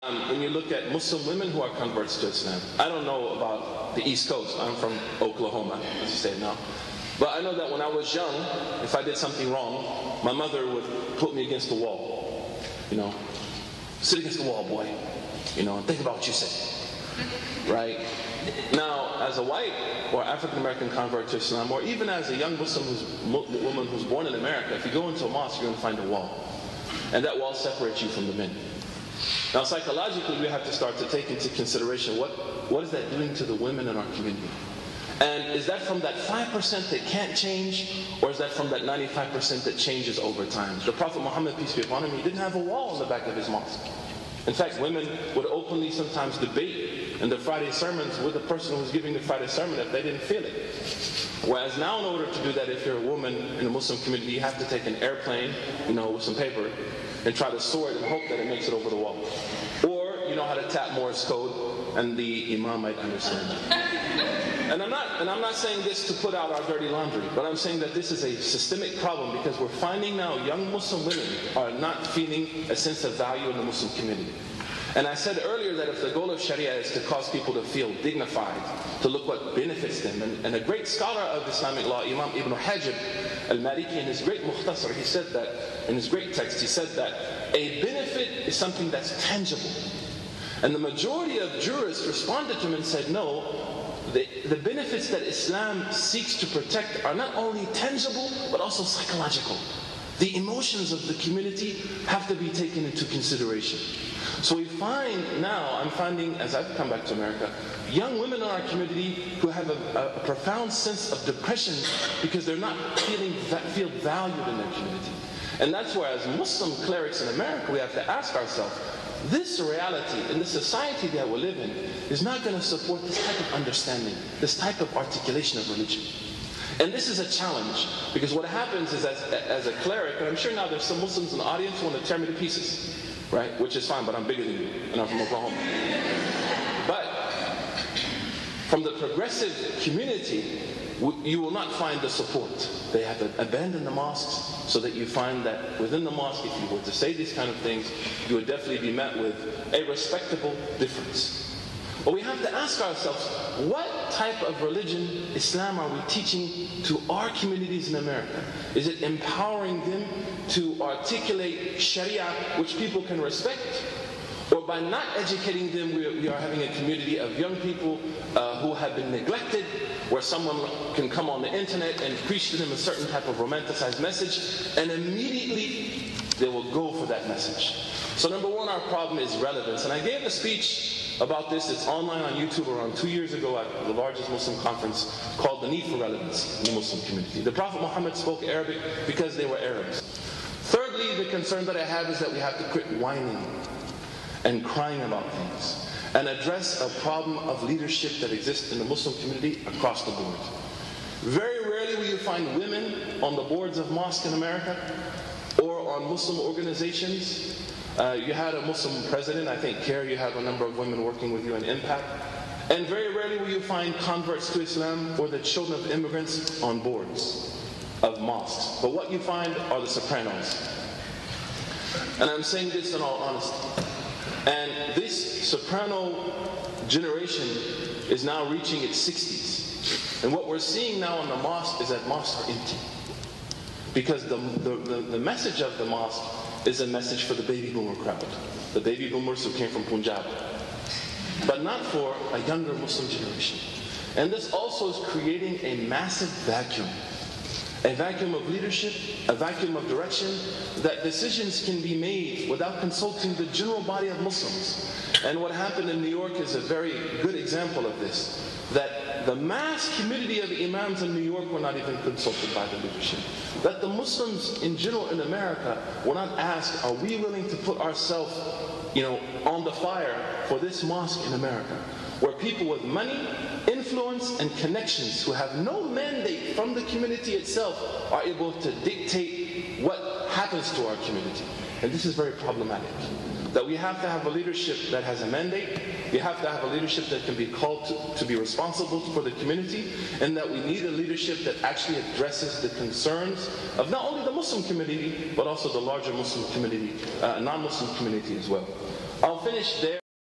When you look at Muslim women who are converts to Islam, I don't know about the East Coast. I'm from Oklahoma, as you say now. But I know that when I was young, if I did something wrong, my mother would put me against the wall. Sit against the wall, boy. And think about what you say. Right? Now, as a white or African American convert to Islam, or even as a young Muslim woman who's born in America, if you go into a mosque, you're going to find a wall. And that wall separates you from the men. Now, psychologically, we have to start to take into consideration what is that doing to the women in our community? And is that from that 5% that can't change, or is that from that 95% that changes over time? The Prophet Muhammad, peace be upon him, he didn't have a wall in the back of his mosque. In fact, women would openly sometimes debate in the Friday sermons with the person who was giving the Friday sermon if they didn't feel it. Whereas now, in order to do that, if you're a woman in the Muslim community, you have to take an airplane, with some paper, and try to soar it and hope that it makes it over the wall. Or you know how to tap Morse code, and the imam might understand. And I'm not saying this to put out our dirty laundry, but I'm saying that this is a systemic problem, because we're finding now young Muslim women are not feeling a sense of value in the Muslim community. And I said earlier that if the goal of Shari'ah is to cause people to feel dignified, to look what benefits them, and a great scholar of Islamic law, Imam Ibn Hajib al-Maliki, in his great Mukhtasar, he said that, in his great text, he said that a benefit is something that's tangible. And the majority of jurists responded to him and said, no, the benefits that Islam seeks to protect are not only tangible, but also psychological. The emotions of the community have to be taken into consideration. So we find now, I'm finding, as I've come back to America, young women in our community who have a profound sense of depression because they're not feel valued in their community. And that's why, as Muslim clerics in America, we have to ask ourselves, this reality in the society that we live in is not going to support this type of understanding, this type of articulation of religion. And this is a challenge, because what happens is, as a cleric, and I'm sure now there's some Muslims in the audience who want to tear me to pieces, right? Which is fine, but I'm bigger than you, and I'm from Oklahoma. But from the progressive community, you will not find the support. They have abandoned the mosques, so that you find that within the mosque, if you were to say these kind of things, you would definitely be met with a respectable difference. But we have to ask ourselves, what type of religion, Islam, are we teaching to our communities in America? Is it empowering them to articulate Shari'ah, which people can respect? Or by not educating them, we are having a community of young people who have been neglected, where someone can come on the internet and preach to them a certain type of romanticized message, and immediately they will go for that message. So number one, our problem is relevance. And I gave a speech about this. It's online on YouTube around 2 years ago at the largest Muslim conference, called The Need for Relevance in the Muslim Community. The Prophet Muhammad spoke Arabic because they were Arabs. Thirdly, the concern that I have is that we have to quit whining and crying about things, and address a problem of leadership that exists in the Muslim community across the board. Very rarely will you find women on the boards of mosques in America or on Muslim organizations. You had a Muslim president, I think, Kerry, you have a number of women working with you in Impact. And very rarely will you find converts to Islam or the children of immigrants on boards of mosques. But what you find are the sopranos. And I'm saying this in all honesty. And this soprano generation is now reaching its 60s. And what we're seeing now in the mosque is that mosques are empty. Because the message of the mosque is a message for the baby boomer crowd. The baby boomers who came from Punjab. But not for a younger Muslim generation. And this also is creating a massive vacuum. A vacuum of leadership, a vacuum of direction, that decisions can be made without consulting the general body of Muslims. And what happened in New York is a very good example of this. That the mass community of imams in New York were not even consulted by the leadership. That the Muslims in general in America were not asked, are we willing to put ourselves, on the fire for this mosque in America? Where people with money, influence, and connections who have no mandate from the community itself are able to dictate what happens to our community. And this is very problematic. That we have to have a leadership that has a mandate, we have to have a leadership that can be called to be responsible for the community, and that we need a leadership that actually addresses the concerns of not only the Muslim community, but also the larger Muslim community, non-Muslim community as well. I'll finish there.